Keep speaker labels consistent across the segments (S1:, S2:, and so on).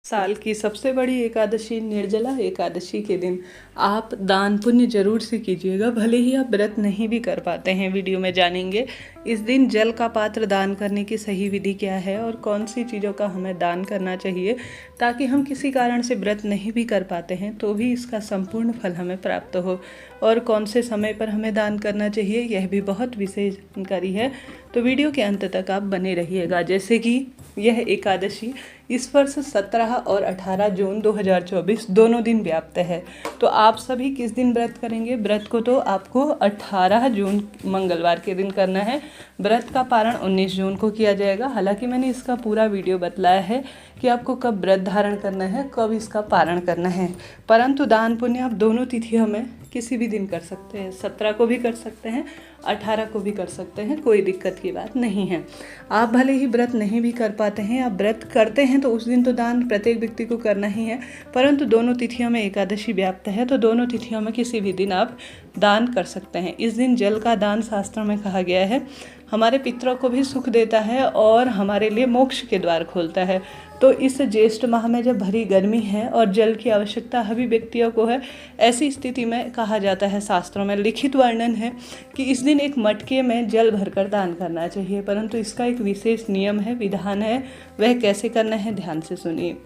S1: साल की सबसे बड़ी एकादशी निर्जला एकादशी के दिन आप दान पुण्य जरूर से कीजिएगा, भले ही आप व्रत नहीं भी कर पाते हैं। वीडियो में जानेंगे इस दिन जल का पात्र दान करने की सही विधि क्या है और कौन सी चीज़ों का हमें दान करना चाहिए, ताकि हम किसी कारण से व्रत नहीं भी कर पाते हैं तो भी इसका संपूर्ण फल हमें प्राप्त हो। और कौन से समय पर हमें दान करना चाहिए, यह भी बहुत विशेष जानकारी है, तो वीडियो के अंत तक आप बने रहिएगा। जैसे कि यह एकादशी इस वर्ष 17 और 18 जून 2024 दोनों दिन व्याप्त है। तो आप सभी किस दिन व्रत करेंगे? व्रत को तो आपको 18 जून मंगलवार के दिन करना है। व्रत का पारण 19 जून को किया जाएगा। हालांकि मैंने इसका पूरा वीडियो बतलाया है कि आपको कब व्रत धारण करना है, कब इसका पारण करना है, परंतु दान पुण्य आप दोनों तिथियों में किसी भी दिन कर सकते हैं। 17 को भी कर सकते हैं, 18 को भी कर सकते हैं, कोई दिक्कत की बात नहीं है। आप भले ही व्रत नहीं भी कर पाते हैं, आप व्रत करते हैं तो उस दिन तो दान प्रत्येक व्यक्ति को करना ही है, परंतु दोनों तिथियों में एकादशी व्याप्त है तो दोनों तिथियों में किसी भी दिन आप दान कर सकते हैं। इस दिन जल का दान शास्त्रों में कहा गया है, हमारे पितरों को भी सुख देता है और हमारे लिए मोक्ष के द्वार खोलता है। तो इस ज्येष्ठ माह में जब भरी गर्मी है और जल की आवश्यकता सभी व्यक्तियों को है, ऐसी स्थिति में कहा जाता है, शास्त्रों में लिखित वर्णन है कि इस दिन एक मटके में जल भरकर दान करना चाहिए। परंतु इसका एक विशेष नियम है, विधान है, वह कैसे करना है ध्यान से सुनिए।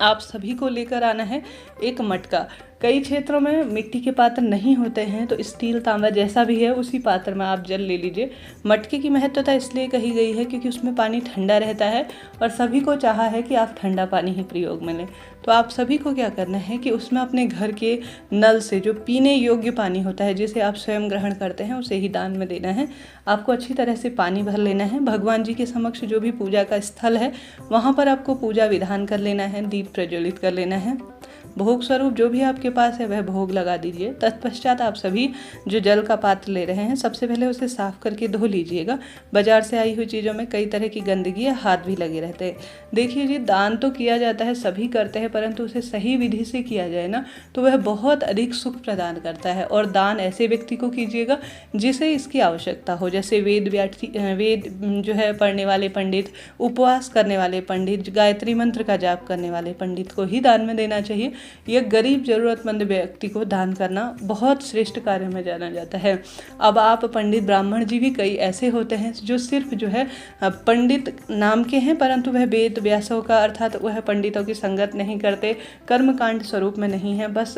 S1: आप सभी को लेकर आना है एक मटका। कई क्षेत्रों में मिट्टी के पात्र नहीं होते हैं तो स्टील तांबा जैसा भी है उसी पात्र में आप जल ले लीजिए। मटके की महत्वता इसलिए कही गई है क्योंकि उसमें पानी ठंडा रहता है और सभी को चाहा है कि आप ठंडा पानी ही प्रयोग में लें। तो आप सभी को क्या करना है कि उसमें अपने घर के नल से जो पीने योग्य पानी होता है, जिसे आप स्वयं ग्रहण करते हैं, उसे ही दान में देना है। आपको अच्छी तरह से पानी भर लेना है। भगवान जी के समक्ष जो भी पूजा का स्थल है वहाँ पर आपको पूजा विधान कर लेना है, दीप प्रज्वलित कर लेना है। भोग स्वरूप जो भी आपके पास है वह भोग लगा दीजिए। तत्पश्चात आप सभी जो जल का पात्र ले रहे हैं, सबसे पहले उसे साफ करके धो लीजिएगा। बाजार से आई हुई चीज़ों में कई तरह की गंदगी या हाथ भी लगे रहते हैं। देखिए जी, दान तो किया जाता है, सभी करते हैं, परंतु उसे सही विधि से किया जाए ना तो वह बहुत अधिक सुख प्रदान करता है। और दान ऐसे व्यक्ति को कीजिएगा जिसे इसकी आवश्यकता हो, जैसे वेद जो है पढ़ने वाले पंडित, उपवास करने वाले पंडित, गायत्री मंत्र का जाप करने वाले पंडित को ही दान में देना चाहिए। यह गरीब जरूरतमंद व्यक्ति को दान करना बहुत श्रेष्ठ कार्य में जाना जाता है। अब आप पंडित ब्राह्मण जी भी कई ऐसे होते हैं जो सिर्फ जो है पंडित नाम के हैं, परंतु वह वेद व्यासों का अर्थात वह पंडितों की संगत नहीं करते, कर्मकांड स्वरूप में नहीं है, बस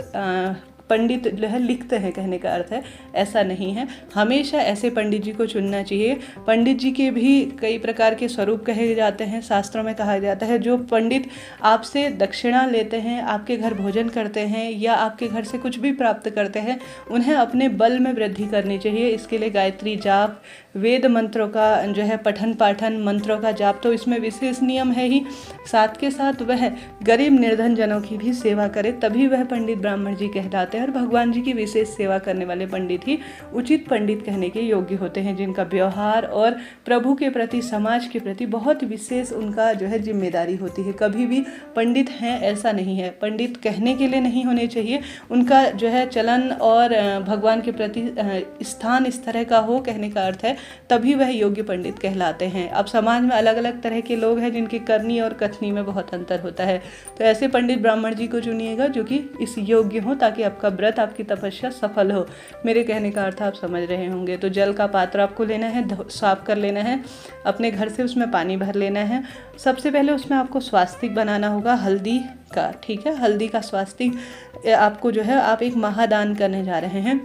S1: पंडित जो है लिखते हैं, कहने का अर्थ है ऐसा नहीं है। हमेशा ऐसे पंडित जी को चुनना चाहिए। पंडित जी के भी कई प्रकार के स्वरूप कहे जाते हैं, शास्त्रों में कहा जाता है। जो पंडित आपसे दक्षिणा लेते हैं, आपके घर भोजन करते हैं या आपके घर से कुछ भी प्राप्त करते हैं, उन्हें अपने बल में वृद्धि करनी चाहिए। इसके लिए गायत्री जाप, वेद मंत्रों का जो है पठन पाठन, मंत्रों का जाप, तो इसमें विशेष नियम है ही। साथ के साथ वह गरीब निर्धन जनों की भी सेवा करे, तभी वह पंडित ब्राह्मण जी कहलाते हैं। और भगवान जी की विशेष सेवा करने वाले पंडित ही उचित पंडित कहने के योग्य होते हैं, जिनका व्यवहार और प्रभु के प्रति, समाज के प्रति बहुत विशेष उनका जो है जिम्मेदारी होती है। कभी भी पंडित हैं ऐसा नहीं है, पंडित कहने के लिए नहीं होने चाहिए, उनका जो है चलन और भगवान के प्रति स्थान इस तरह का हो, कहने का अर्थ है, तभी वह योग्य पंडित कहलाते हैं। अब समाज में अलग अलग तरह के लोग हैं जिनकी करनी और कथनी में बहुत अंतर होता है, तो ऐसे पंडित ब्राह्मण जी को चुनिएगा जो कि इस योग्य हो, ताकि आपका व्रत, आपकी तपस्या सफल हो। मेरे कहने का अर्थ आप समझ रहे होंगे। तो जल का पात्र आपको लेना है, साफ कर लेना है, अपने घर से उसमें पानी भर लेना है। सबसे पहले उसमें आपको स्वास्तिक बनाना होगा हल्दी का, ठीक है। हल्दी का स्वास्तिक आपको जो है, आप एक महादान करने जा रहे हैं,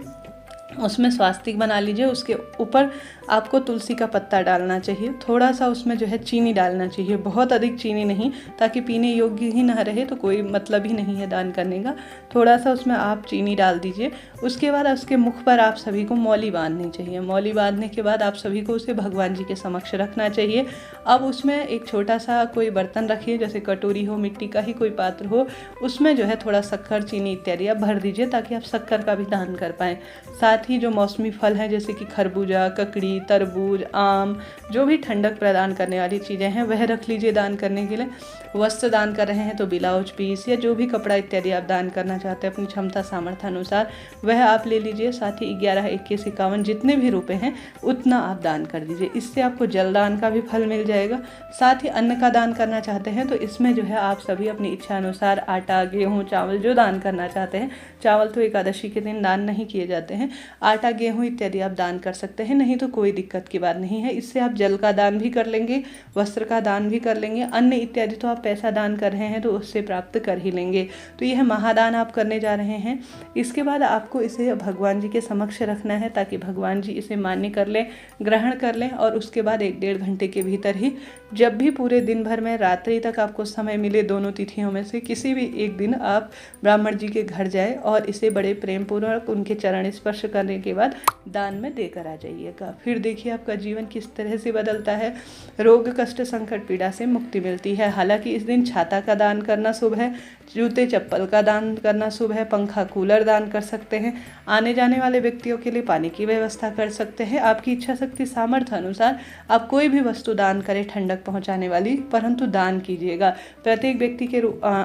S1: उसमें स्वास्तिक बना लीजिए। उसके ऊपर आपको तुलसी का पत्ता डालना चाहिए, थोड़ा सा उसमें जो है चीनी डालना चाहिए, बहुत अधिक चीनी नहीं, ताकि पीने योग्य ही ना रहे तो कोई मतलब ही नहीं है दान करने का। थोड़ा सा उसमें आप चीनी डाल दीजिए। उसके बाद उसके मुख पर आप सभी को मौली बांधनी चाहिए। मौली बांधने के बाद आप सभी को उसे भगवान जी के समक्ष रखना चाहिए। अब उसमें एक छोटा सा कोई बर्तन रखिए, जैसे कटोरी हो, मिट्टी का ही कोई पात्र हो, उसमें जो है थोड़ा शक्कर, चीनी इत्यादि आप भर दीजिए, ताकि आप शक्कर का भी दान कर पाएँ। साथ ही जो मौसमी फल हैं जैसे कि खरबूजा, ककड़ी, मौसमी, तरबूज, आम, जो भी ठंडक प्रदान करने वाली चीज़ें हैं वह रख लीजिए दान करने के लिए। वस्त्र दान कर रहे हैं तो ब्लाउज पीस या जो भी कपड़ा इत्यादि आप दान करना चाहते हैं अपनी क्षमता सामर्थ्य अनुसार वह आप ले लीजिए। साथ ही 11, 21, 51 जितने भी रुपए हैं उतना आप दान कर दीजिए। इससे आपको जल दान का भी फल मिल जाएगा। साथ ही अन्न का दान करना चाहते हैं तो इसमें जो है आप सभी अपनी इच्छा अनुसार आटा, गेहूँ, चावल जो दान करना चाहते हैं, चावल तो एकादशी के दिन दान नहीं किए जाते हैं, आटा, गेहूँ इत्यादि आप दान कर सकते हैं, नहीं तो कोई दिक्कत की बात नहीं है। इससे आप जल का दान भी कर लेंगे, वस्त्र का दान भी कर लेंगे, अन्न इत्यादि तो आप पैसा दान कर रहे हैं तो उससे प्राप्त कर ही लेंगे। तो यह महादान आप करने जा रहे हैं। इसके बाद आपको इसे भगवान जी के समक्ष रखना है ताकि भगवान जी इसे मान्य कर लें, ग्रहण कर लें। और उसके बाद 1-1.5 घंटे के भीतर ही जब भी पूरे दिन भर में रात्रि तक आपको समय मिले दोनों तिथियों में से किसी भी एक दिन आप ब्राह्मण जी के घर जाए और इसे बड़े प्रेम पूर्वक उनके चरण स्पर्श करने के बाद दान में देकर आ जाइएगा। फिर देखिए आपका जीवन किस तरह से बदलता है। रोग, कष्ट, संकट, पीड़ा से मुक्ति मिलती है। हालांकि इस दिन छाता का दान करना शुभ है, जूते चप्पल का दान करना शुभ है, पंखा कूलर दान कर सकते हैं, आने जाने वाले व्यक्तियों के लिए पानी की व्यवस्था कर सकते हैं। आपकी इच्छा शक्ति सामर्थ्य अनुसार आप कोई भी वस्तु दान करें ठंडक पहुंचाने वाली, परंतु दान कीजिएगा। प्रत्येक व्यक्ति के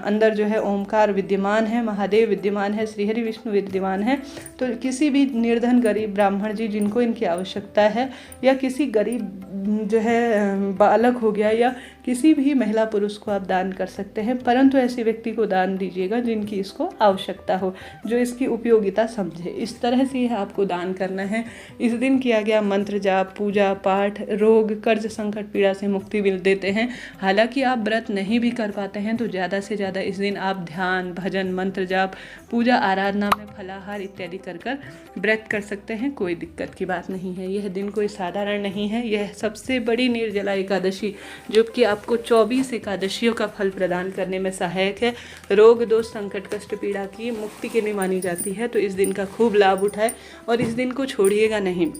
S1: अंदर जो है ओमकार विद्यमान है, महादेव विद्यमान है, श्रीहरि विष्णु विद्यमान है। तो किसी भी निर्धन गरीब ब्राह्मण जी जिनको इनकी आवश्यकता है, या किसी गरीब जो है बालक हो गया, या किसी भी महिला पुरुष को आप दान कर सकते हैं, परंतु ऐसे व्यक्ति को दान दीजिएगा जिनकी इसको आवश्यकता हो, जो इसकी उपयोगिता समझे। इस तरह से यह आपको दान करना है। इस दिन किया गया मंत्र जाप, पूजा पाठ रोग, कर्ज, संकट, पीड़ा से मुक्ति मिल देते हैं। हालांकि आप व्रत नहीं भी कर पाते हैं तो ज़्यादा से ज़्यादा इस दिन आप ध्यान, भजन, मंत्र जाप, पूजा आराधना में फलाहार इत्यादि कर व्रत कर सकते हैं, कोई दिक्कत की बात नहीं है। यह दिन कोई साधारण नहीं है, यह सबसे बड़ी निर्जला एकादशी जो कि आपको 24 एकादशियों का फल प्रदान करने में सहायक है। रोग, दोष, संकट, कष्ट, पीड़ा की मुक्ति के लिए मानी जाती है। तो इस दिन का खूब लाभ उठाए और इस दिन को छोड़िएगा नहीं।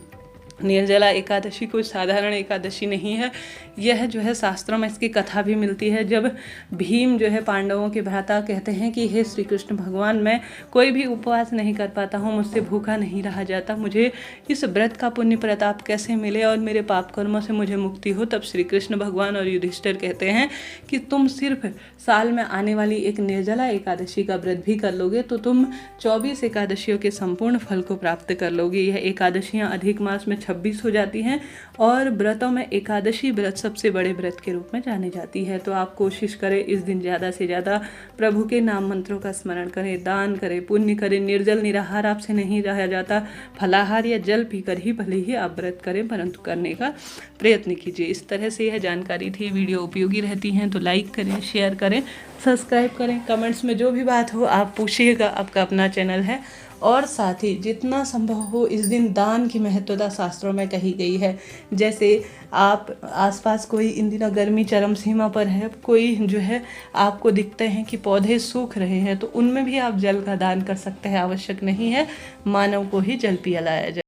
S1: निर्जला एकादशी कोई साधारण एकादशी नहीं है। यह जो है शास्त्रों में इसकी कथा भी मिलती है। जब भीम जो है पांडवों के भ्राता कहते हैं कि हे श्री कृष्ण भगवान, मैं कोई भी उपवास नहीं कर पाता हूँ, मुझसे भूखा नहीं रहा जाता, मुझे इस व्रत का पुण्य प्रताप कैसे मिले और मेरे पाप कर्मों से मुझे मुक्ति हो। तब श्री कृष्ण भगवान और युधिष्ठिर कहते हैं कि तुम सिर्फ साल में आने वाली एक निर्जला एकादशी का व्रत भी कर लोगे तो तुम 24 एकादशियों के संपूर्ण फल को प्राप्त कर लोगे। यह एकादशियाँ अधिक मास में 26 हो जाती हैं और व्रतों में एकादशी व्रत सबसे बड़े व्रत के रूप में जानी जाती है। तो आप कोशिश करें इस दिन ज़्यादा से ज़्यादा प्रभु के नाम मंत्रों का स्मरण करें, दान करें, पुण्य करें। निर्जल निराहार आपसे नहीं रहा जाता, फलाहार या जल पीकर ही भले ही आप व्रत करें, परंतु करने का प्रयत्न कीजिए। इस तरह से यह जानकारी थी। वीडियो उपयोगी रहती हैं तो लाइक करें, शेयर करें, सब्सक्राइब करें। कमेंट्स में जो भी बात हो आप पूछिएगा, आपका अपना चैनल है। और साथ ही जितना संभव हो इस दिन दान की महत्वता शास्त्रों में कही गई है। जैसे आप आसपास कोई इन दिनों गर्मी चरम सीमा पर है, कोई जो है आपको दिखते हैं कि पौधे सूख रहे हैं, तो उनमें भी आप जल का दान कर सकते हैं। आवश्यक नहीं है मानव को ही जल पिलाया जाए।